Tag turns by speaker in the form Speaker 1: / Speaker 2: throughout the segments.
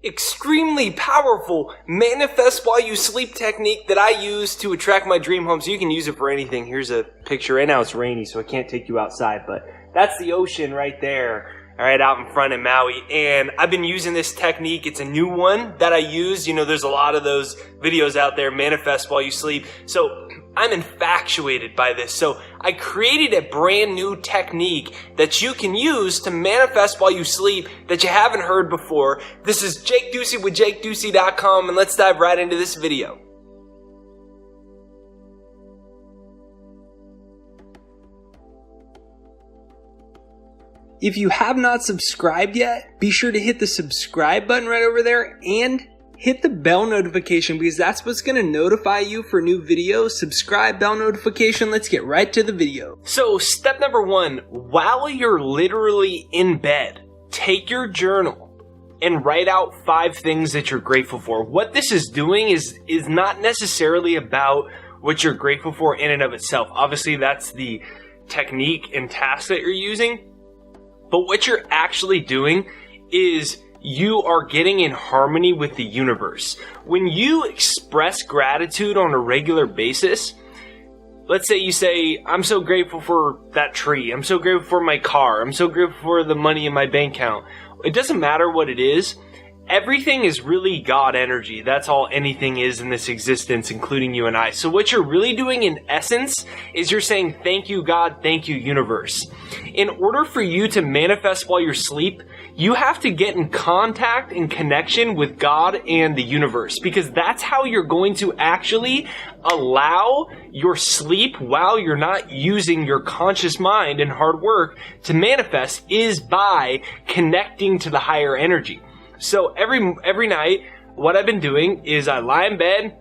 Speaker 1: extremely powerful manifest while you sleep technique that I use to attract my dream home. So you can use it for anything. Here's a picture. Right now it's rainy, so I can't take you outside, but that's the ocean right there. All right, out in front in Maui. And I've been using this technique. It's a new one that I use. You know, there's a lot of those videos out there, manifest while you sleep. So I'm infatuated by this. So I created a brand new technique that you can use to manifest while you sleep that you haven't heard before. This is Jake Ducey with JakeDucey.com, and let's dive right into this video. If you have not subscribed yet, be sure to hit the subscribe button right over there and hit the bell notification, because that's what's going to notify you for new videos. Subscribe, bell notification. Let's get right to the video. So step number one, while you're literally in bed, take your journal and write out 5 things that you're grateful for. What this is doing is not necessarily about what you're grateful for in and of itself. Obviously, that's the technique and task that you're using. But what you're actually doing is you are getting in harmony with the universe. When you express gratitude on a regular basis, let's say you say, I'm so grateful for that tree. I'm so grateful for my car. I'm so grateful for the money in my bank account. It doesn't matter what it is. Everything is really God energy. That's all anything is in this existence, including you and I. So what you're really doing in essence is you're saying, thank you, God, thank you, universe. In order for you to manifest while you're asleep, you have to get in contact and connection with God and the universe, because that's how you're going to actually allow your sleep while you're not using your conscious mind and hard work to manifest, is by connecting to the higher energy. So every night, what I've been doing is I lie in bed,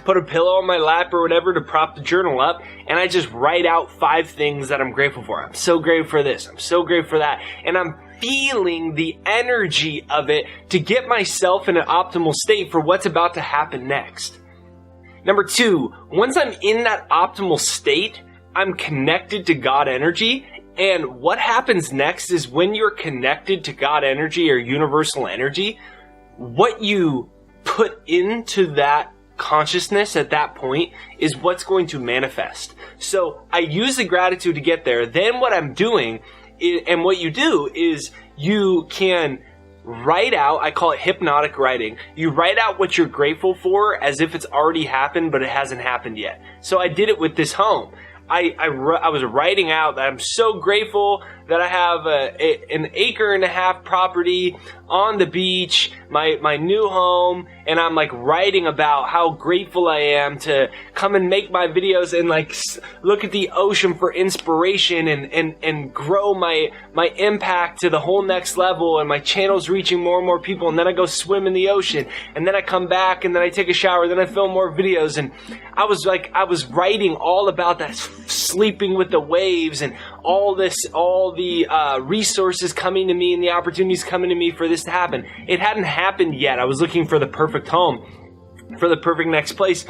Speaker 1: put a pillow on my lap or whatever to prop the journal up, and I just write out 5 things that I'm grateful for. I'm so grateful for this. I'm so grateful for that. And I'm feeling the energy of it to get myself in an optimal state for what's about to happen next. Number 2, once I'm in that optimal state, I'm connected to God energy. And what happens next is when you're connected to God energy or universal energy, what you put into that consciousness at that point is what's going to manifest. So I use the gratitude to get there. Then what I'm doing and what you do is you can write out, I call it hypnotic writing. You write out what you're grateful for as if it's already happened, but it hasn't happened yet. So I did it with this home. I was writing out that I'm so grateful that I have an 1.5 acre property on the beach, my new home, and I'm like writing about how grateful I am to come and make my videos and like look at the ocean for inspiration and grow my impact to the whole next level, and my channel's reaching more and more people, and then I go swim in the ocean, and then I come back, and then I take a shower, then I film more videos, and I was writing all about that, sleeping with the waves and all the resources coming to me and the opportunities coming to me for this to happen. It hadn't happened yet. I was looking for the perfect home, for the perfect next place,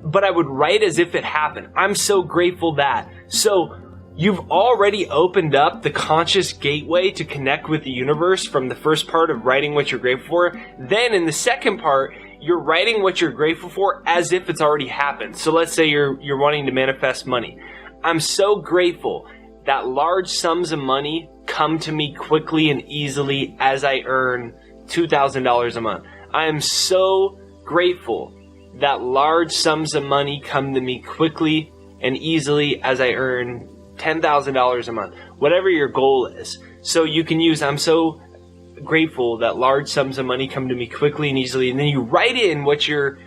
Speaker 1: but I would write as if it happened. I'm so grateful that. So you've already opened up the conscious gateway to connect with the universe from the first part of writing what you're grateful for. Then in the second part, you're writing what you're grateful for as if it's already happened. So let's say you're wanting to manifest money. I'm so grateful that large sums of money come to me quickly and easily as I earn $2,000 a month. I am so grateful that large sums of money come to me quickly and easily as I earn $10,000 a month. Whatever your goal is. So you can use, I'm so grateful that large sums of money come to me quickly and easily, and then you write in what your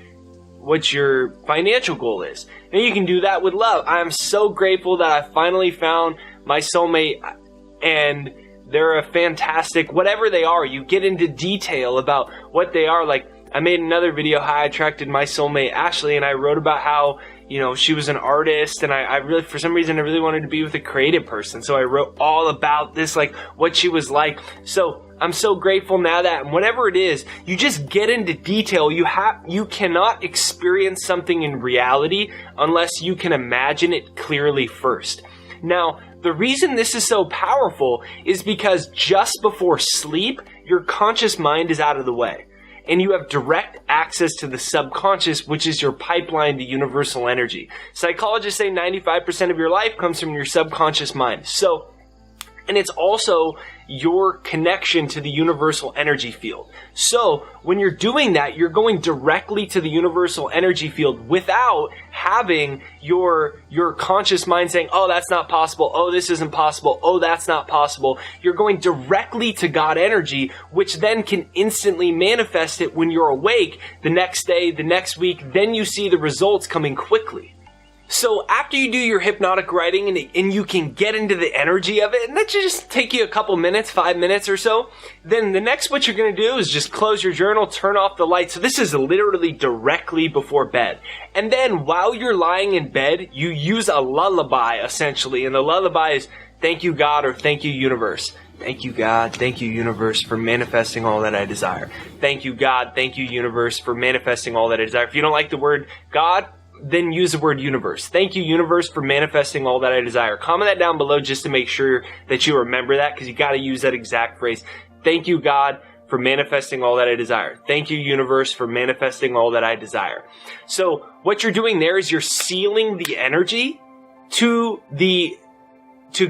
Speaker 1: financial goal is. And you can do that with love. I'm so grateful that I finally found my soulmate, and they're a fantastic, whatever they are, you get into detail about what they are. Like, I made another video how I attracted my soulmate Ashley, and I wrote about how, you know, she was an artist, and I really, for some reason, I really wanted to be with a creative person. So I wrote all about this, like what she was like. So I'm so grateful now that whatever it is, you just get into detail. You cannot experience something in reality unless you can imagine it clearly first. Now, the reason this is so powerful is because just before sleep, your conscious mind is out of the way. And you have direct access to the subconscious, which is your pipeline to universal energy. Psychologists say 95% of your life comes from your subconscious mind. And it's also your connection to the universal energy field. So when you're doing that, you're going directly to the universal energy field without having your conscious mind saying, oh, that's not possible. Oh, this isn't possible. Oh, that's not possible. You're going directly to God energy, which then can instantly manifest it when you're awake the next day, the next week. Then you see the results coming quickly. So after you do your hypnotic writing and you can get into the energy of it, and that should just take you a couple minutes, 5 minutes or so, then the next what you're going to do is just close your journal, turn off the light. So this is literally directly before bed. And then while you're lying in bed, you use a lullaby essentially. And the lullaby is, thank you God, or thank you universe. Thank you God, thank you universe for manifesting all that I desire. Thank you God, thank you universe for manifesting all that I desire. If you don't like the word God, then use the word universe. Thank you, universe, for manifesting all that I desire. Comment that down below just to make sure that you remember that, because you got to use that exact phrase. Thank you, God, for manifesting all that I desire. Thank you, universe, for manifesting all that I desire. So what you're doing there is you're sealing the energy to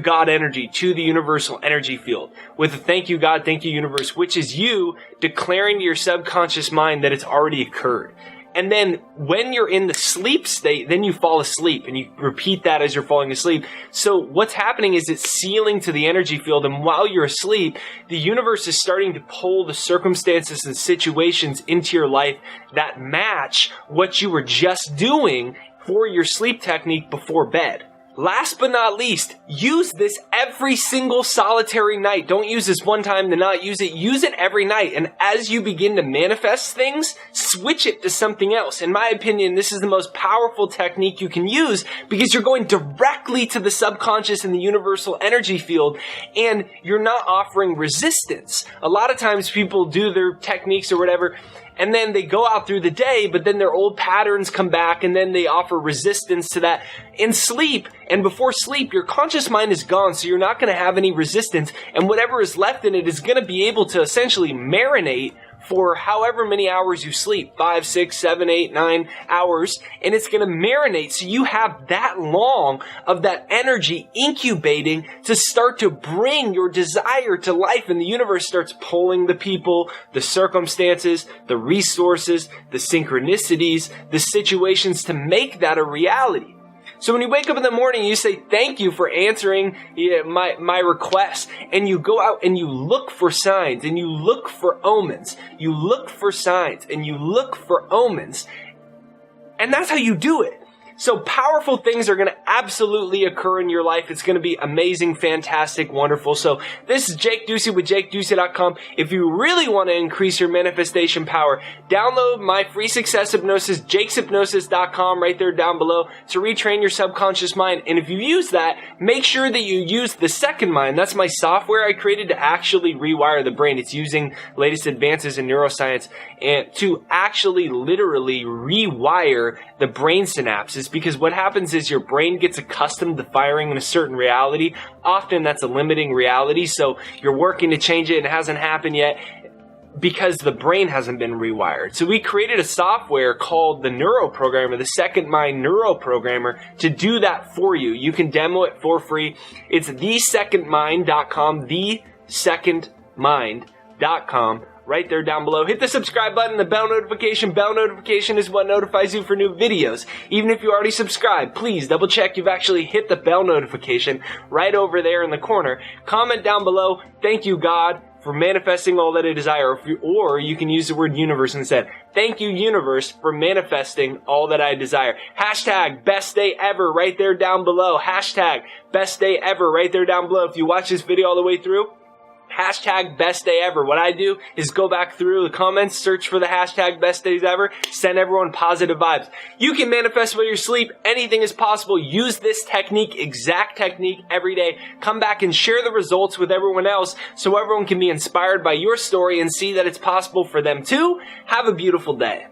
Speaker 1: God energy, to the universal energy field with a thank you, God, thank you, universe, which is you declaring to your subconscious mind that it's already occurred. And then when you're in the sleep state, then you fall asleep and you repeat that as you're falling asleep. So what's happening is it's sealing to the energy field. And while you're asleep, the universe is starting to pull the circumstances and situations into your life that match what you were just doing for your sleep technique before bed. Last but not least, use this every single solitary night. Don't use this one time to not use it. Use it every night. And as you begin to manifest things, switch it to something else. In my opinion, this is the most powerful technique you can use because you're going directly to the subconscious and the universal energy field, and you're not offering resistance. A lot of times people do their techniques or whatever, and then they go out through the day, but then their old patterns come back, and then they offer resistance to that. In sleep, and before sleep, your conscious mind is gone, so you're not going to have any resistance, and whatever is left in it is going to be able to essentially marinate for however many hours you sleep, 5, 6, 7, 8, 9 hours, and it's going to marinate. So you have that long of that energy incubating to start to bring your desire to life, and the universe starts pulling the people, the circumstances, the resources, the synchronicities, the situations to make that a reality. So when you wake up in the morning, you say, thank you for answering my request. And you go out and you look for signs and you look for omens. You look for signs and you look for omens. And that's how you do it. So powerful things are going to absolutely occur in your life. It's going to be amazing, fantastic, wonderful. So this is Jake Ducey with JakeDucey.com. If you really want to increase your manifestation power, download my free success hypnosis, JakesHypnosis.com, right there down below, to retrain your subconscious mind. And if you use that, make sure that you use the second mind. That's my software I created to actually rewire the brain. It's using latest advances in neuroscience and to actually literally rewire the brain synapses. Because what happens is your brain gets accustomed to firing in a certain reality. Often that's a limiting reality, so you're working to change it and it hasn't happened yet because the brain hasn't been rewired. So we created a software called the Neuroprogrammer, the Second Mind Neuroprogrammer, to do that for you. You can demo it for free. It's thesecondmind.com, thesecondmind.com. Right there down below. Hit the subscribe button, the bell notification. Bell notification is what notifies you for new videos. Even if you already subscribed, please double check you've actually hit the bell notification right over there in the corner. Comment down below, thank you God for manifesting all that I desire. Or you can use the word universe instead. Thank you universe for manifesting all that I desire. Hashtag best day ever right there down below. Hashtag best day ever right there down below. If you watch this video all the way through, hashtag best day ever. What I do is go back through the comments, search for the hashtag best days ever, send everyone positive vibes. You can manifest while you sleep. Anything is possible. Use this technique, exact technique, every day. Come back and share the results with everyone else so everyone can be inspired by your story and see that it's possible for them too. Have a beautiful day.